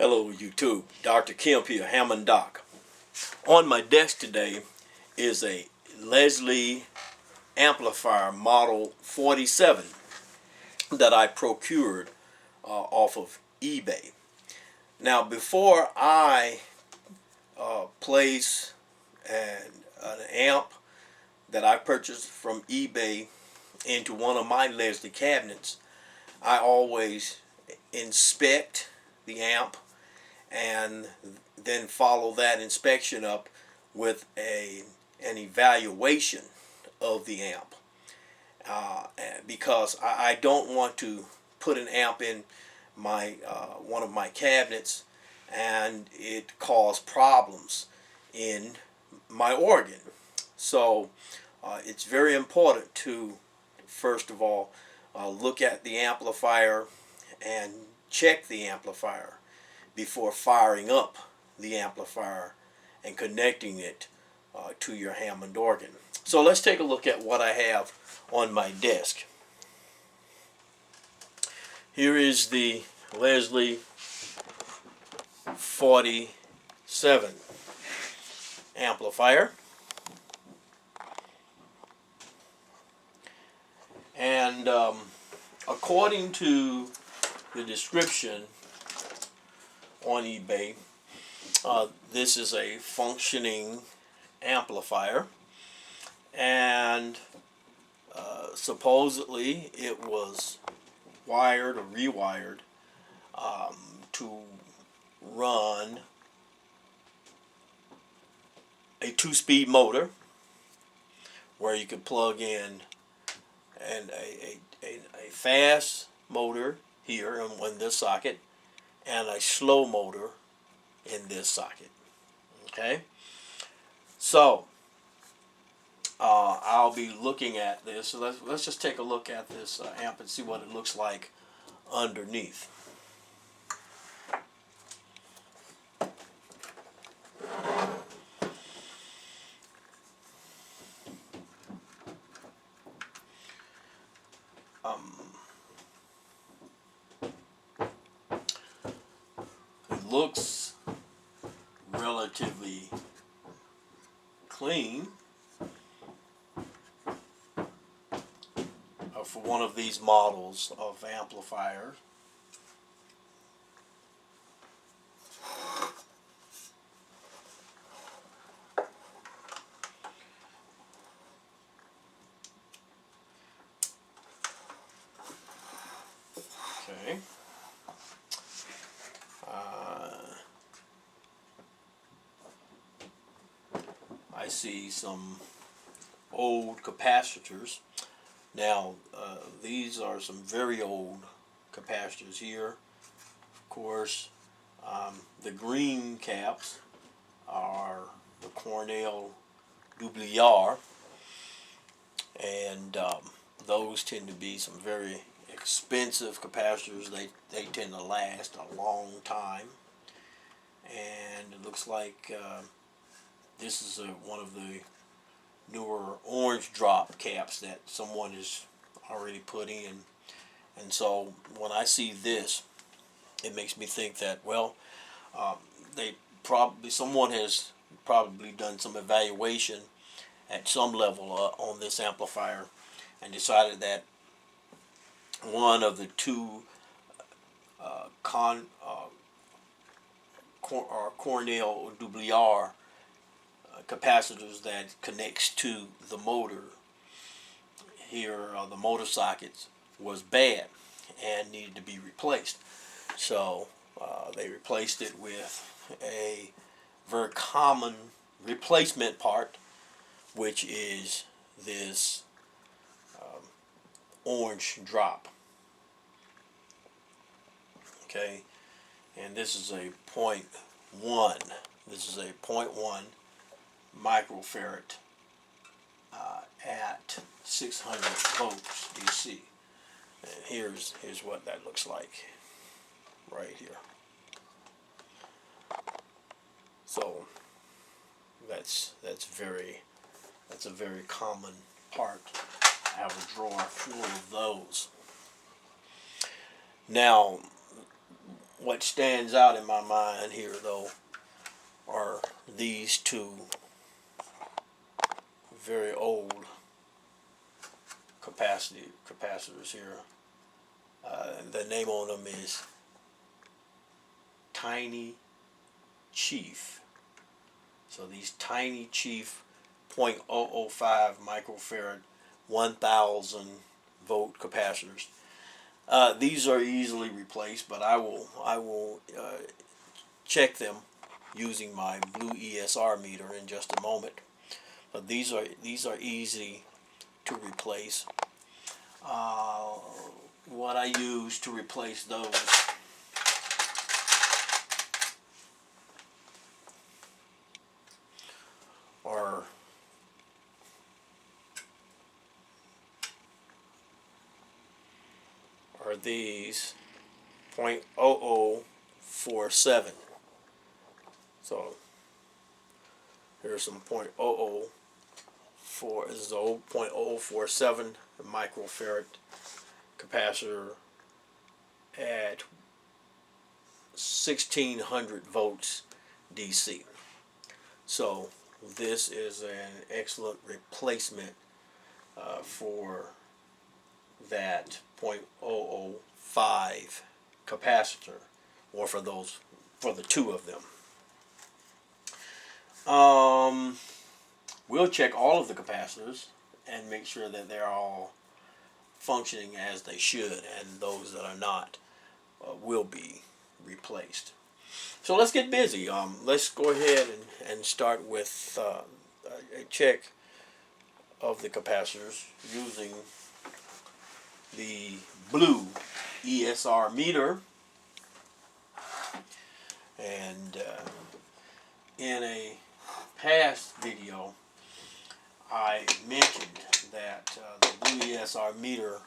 Hello YouTube, Dr. Kemp here, Hammond Doc. On my desk today is a Leslie Amplifier Model 47 that I procured off of eBay. Now before I place an amp that I purchased from eBay into one of my Leslie cabinets, I always inspect the amp and then follow that inspection up with an evaluation of the amp, because I don't want to put an amp in my one of my cabinets and it cause problems in my organ. So it's very important to first of all look at the amplifier and check the amplifier before firing up the amplifier and connecting it to your Hammond organ. So let's take a look at what I have on my desk. Here is the Leslie 47 amplifier, and according to the description on eBay, this is a functioning amplifier, and supposedly it was wired or rewired to run a 2-speed motor where you could plug in and a fast motor here in this socket and a slow motor in this socket. Okay, so I'll be looking at this. So let's just take a look at this amp and see what it looks like underneath. It looks relatively clean for one of these models of amplifiers. Okay. I see some old capacitors. Now, these are some very old capacitors here. Of course, the green caps are the Cornell WR, and those tend to be some very expensive capacitors. They tend to last a long time, and it looks like this is one of the newer orange drop caps that someone has already put in. And so when I see this, it makes me think that, well, someone has probably done some evaluation at some level on this amplifier and decided that one of the two Cornell WR capacitors that connects to the motor here, the motor sockets, was bad and needed to be replaced. So they replaced it with a very common replacement part, which is this orange drop. Okay, and this is a 0.1. This is a 0.1 Microfarad at 600 volts DC. And here's what that looks like right here. So that's a very common part. I have a drawer full of those. Now, what stands out in my mind here, though, are these two very old capacitors here. The name on them is Tiny Chief. So these Tiny Chief 0.005 microfarad 1000 volt capacitors. These are easily replaced, but I will check them using my blue ESR meter in just a moment. But these are easy to replace. What I use to replace those are these 0.0047. So here's some 0.004. This is the old 0.047 microfarad capacitor at 1600 volts DC. So this is an excellent replacement for that 0.005 capacitor, or for the two of them. We'll check all of the capacitors and make sure that they're all functioning as they should, and those that are not will be replaced. So let's get busy. Let's go ahead and start with a check of the capacitors using the blue ESR meter. And in a past video, I mentioned that the blue ESR meter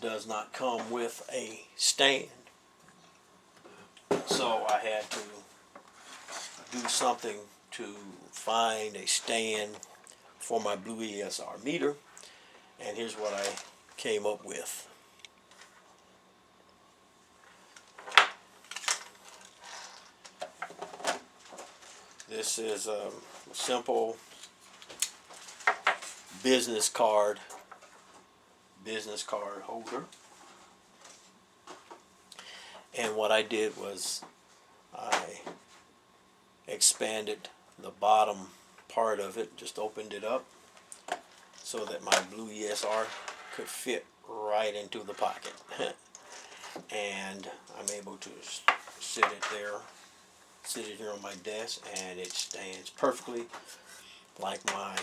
does not come with a stand. So I had to do something to find a stand for my blue ESR meter, and here's what I came up with. This is a simple business card holder. And what I did was I expanded the bottom part of it, just opened it up so that my blue ESR could fit right into the pocket. And I'm able to sit it here on my desk, and it stands perfectly like my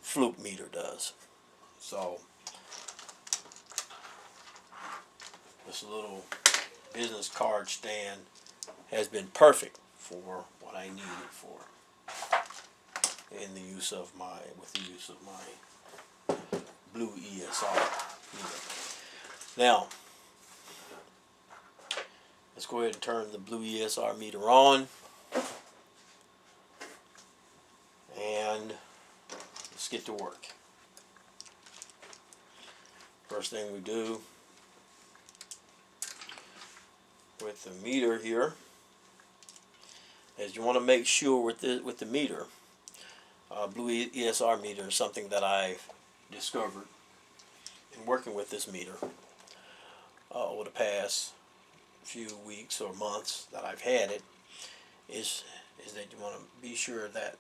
Fluke meter does. So this little business card stand has been perfect for what I need it for with the use of my blue ESR meter. Now let's go ahead and turn the blue ESR meter on, and let's get to work. First thing we do with the meter here is you want to make sure with the meter, blue ESR meter is something that I've discovered in working with this meter over the past few weeks or months that I've had it, is that you want to be sure that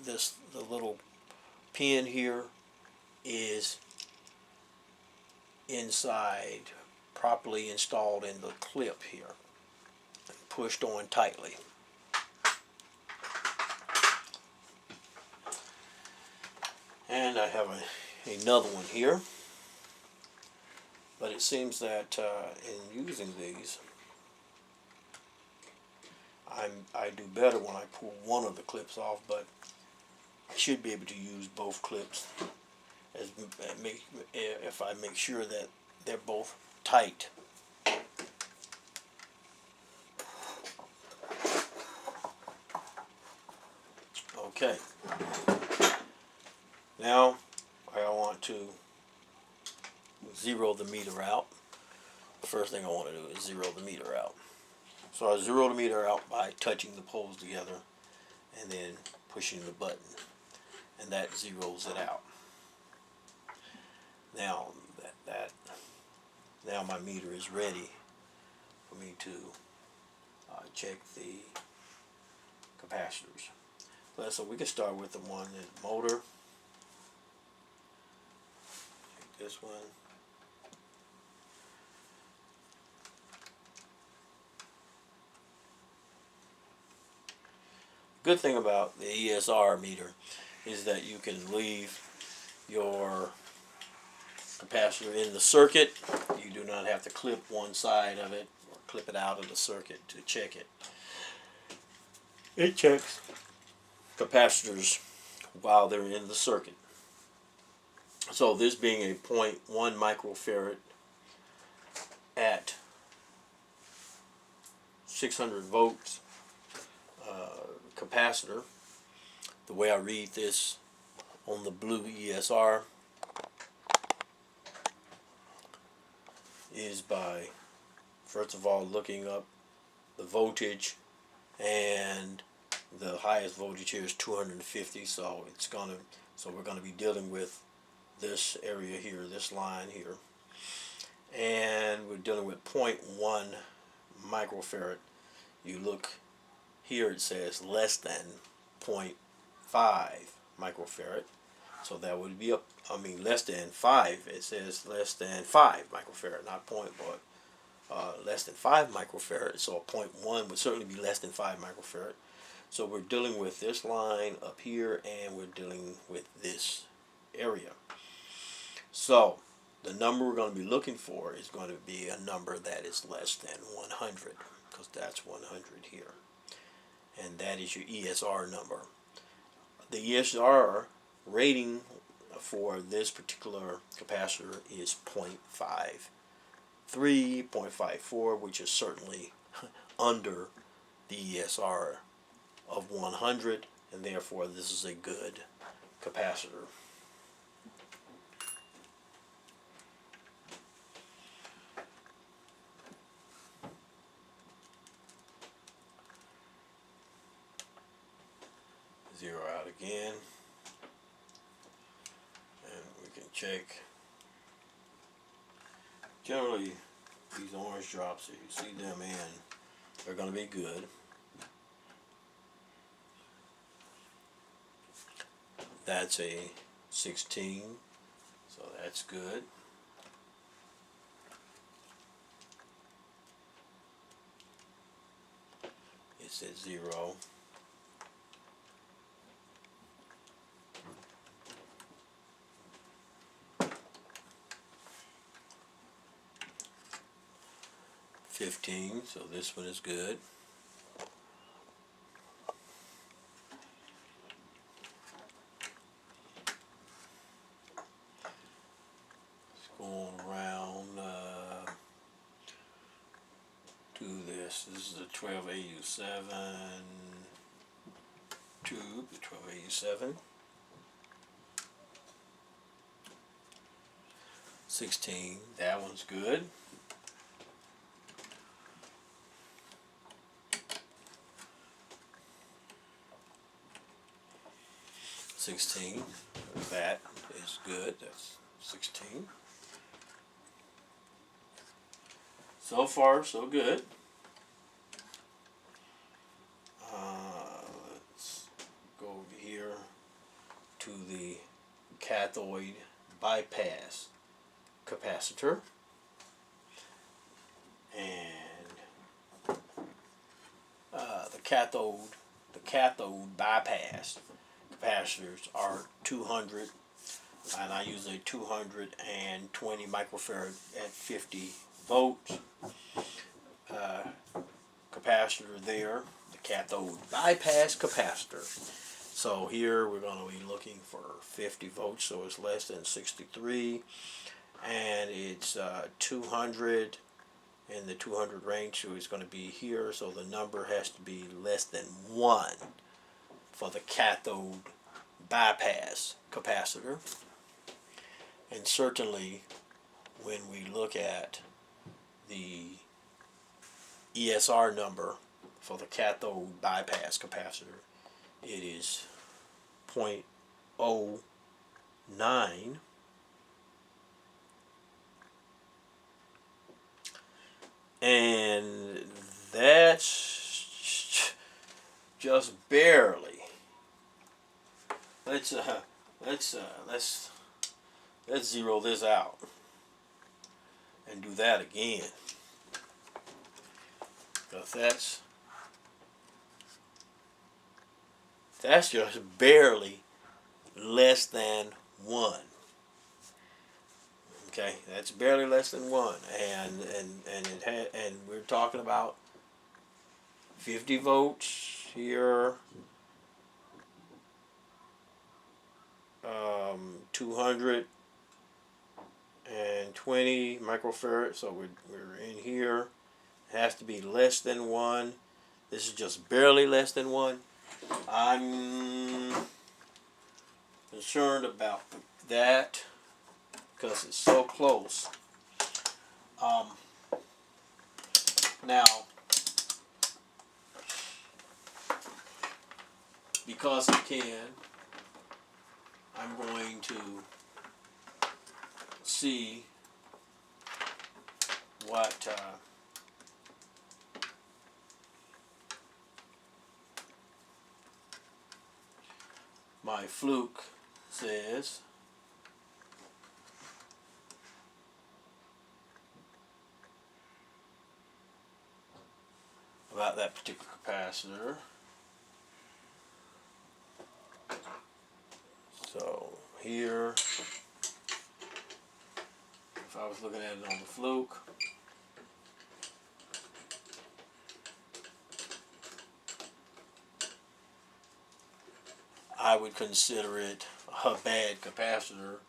the little pin here is inside, properly installed in the clip here, and pushed on tightly. And I have another one here, but it seems that in using these, I do better when I pull one of the clips off, but I should be able to use both clips if I make sure that they're both tight. Okay. Now I want to zero the meter out. first thing I want to do is zero the meter out. So I zero the meter out by touching the poles together and then pushing the button, and that zeroes it out. Now now my meter is ready for me to check the capacitors. So we can start with the one in the motor. Take this one. Good thing about the ESR meter is that you can leave your capacitor in the circuit. You do not have to clip one side of it or clip it out of the circuit to check it. It checks capacitors while they're in the circuit. So this being a 0.1 microfarad at 600 volts capacitor, the way I read this on the blue ESR is by first of all looking up the voltage, and the highest voltage here is 250, so we're gonna be dealing with this area here, this line here, and we're dealing with 0.1 microfarad. You look here, it says less than 0.5 microfarad, so that would be less than 5. It says less than 5 microfarad, not point, but less than 5 microfarad. So a 0.1 would certainly be less than 5 microfarad. So we're dealing with this line up here, and we're dealing with this area. So the number we're going to be looking for is going to be a number that is less than 100, because that's 100 here. And that is your ESR number. The ESR rating for this particular capacitor is 0.53, 0.54, which is certainly under the ESR of 100, and therefore this is a good capacitor. Zero out again, and we can check. Generally, these orange drops, if you see them in, they're going to be good. That's a 16, so that's good. It's at 0. So this one is good. Let's go on around to this. This is the 12AU7 tube, the 12AU7. 16, that one's good. 16, that is good. That's 16. So far, so good. Let's go over here to the Cathode Bypass capacitor, and the cathode bypass capacitors are 200, and I use a 220 microfarad at 50 volts capacitor there, the cathode bypass capacitor. So here we're going to be looking for 50 volts, so it's less than 63, and it's 200 in the 200 range, so it's going to be here, so the number has to be less than 1 for the cathode bypass capacitor. And certainly when we look at the ESR number for the cathode bypass capacitor. It is 0.09, and that's just barely. Let's zero this out and do that again, because that's just barely less than 1. Okay, that's barely less than 1, and we're talking about 50 volts here, 220 microfarad. So we're in here. It has to be less than 1. This is just barely less than 1. I'm concerned about that because it's so close. Now, because I can, I'm going to see what my Fluke says about that particular capacitor. So here, if I was looking at it on the Fluke, I would consider it a bad capacitor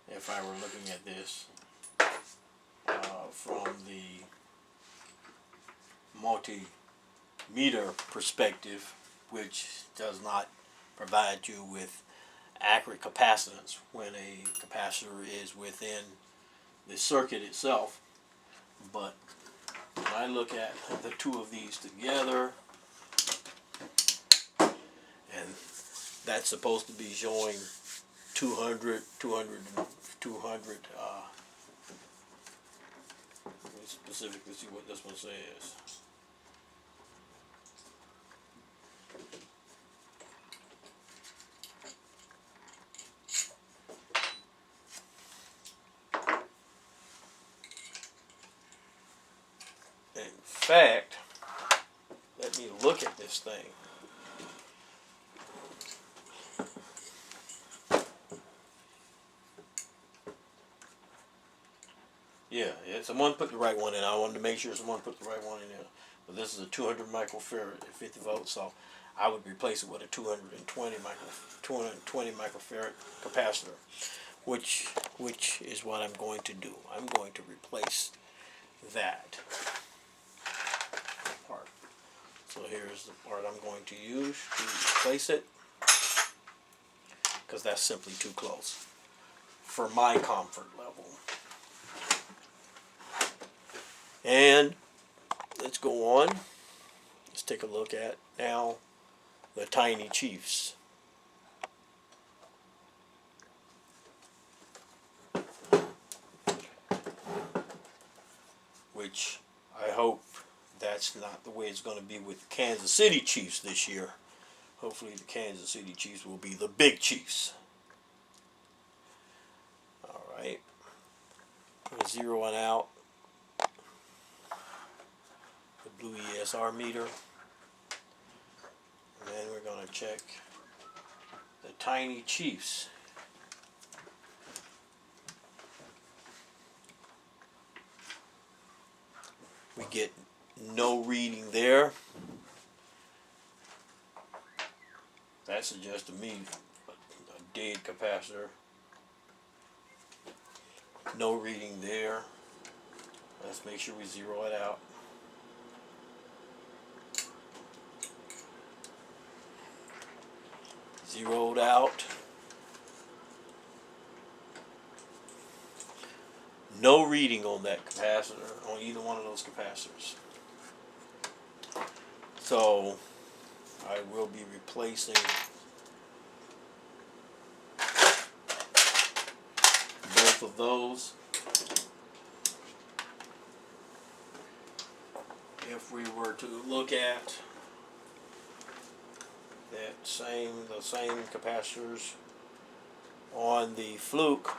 if I were looking at this from the multimeter perspective, which does not provide you with accurate capacitance when a capacitor is within the circuit itself. But when I look at the two of these together, and that's supposed to be showing 200. Let me specifically see what this one says. In fact, let me look at this thing. Yeah, someone put the right one in. I wanted to make sure someone put the right one in there. But this is a 200 microfarad at 50 volts, so I would replace it with a 220 microfarad capacitor, which is what I'm going to do. I'm going to replace that part. So here's the part I'm going to use to replace it, because that's simply too close for my comfort level. And let's go on. Let's take a look at now the tiny chiefs. Which I hope that's not the way it's going to be with the Kansas City Chiefs this year. Hopefully the Kansas City Chiefs will be the big Chiefs. Alright. Zero one out. The blue ESR meter. And then we're going to check the tiny chiefs. We get no reading there. That suggests to me a dead capacitor. No reading there. Let's make sure we zero it out. Zeroed out. no reading on that capacitor, on either one of those capacitors. So I will be replacing both of those. If we were to look at the same capacitors on the Fluke,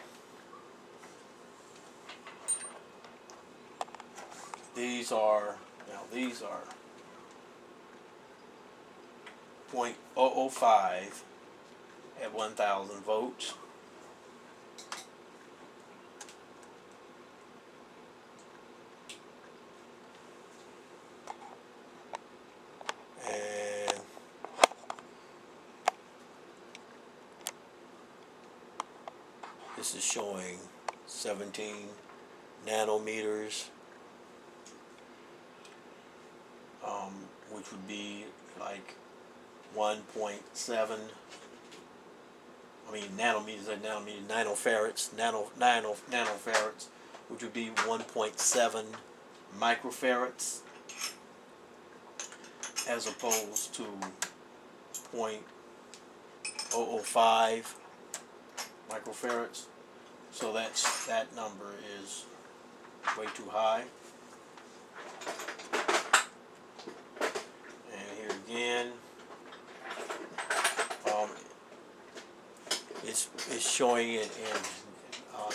these are 0.005 at 1,000 volts. And this is showing 17 nanometers, which would be like 1.7. I mean nanofarads, nanofarads, which would be 1.7 microfarads, as opposed to 0.005 microfarads. So that number is way too high. And here again, it's showing it in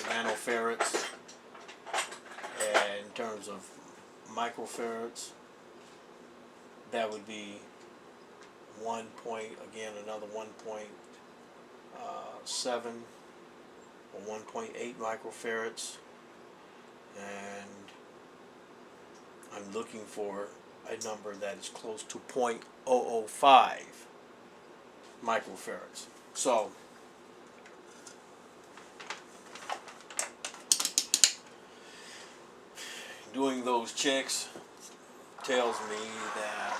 nanofarads, and in terms of microfarads, that would be another 1.7 or 1.8 microfarads, and I'm looking for a number that is close to 0.005 microfarads. So doing those checks tells me that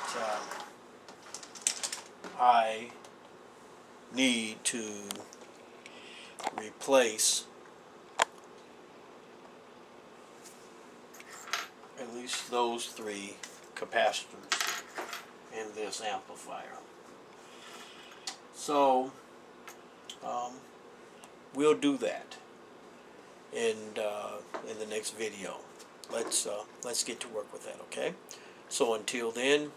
I need to replace at least those 3 capacitors in this amplifier. So we'll do that in the next video. Let's get to work with that, okay? So until then,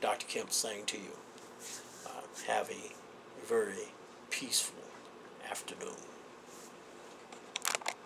Dr. Kemp saying to you, have a very peaceful afternoon.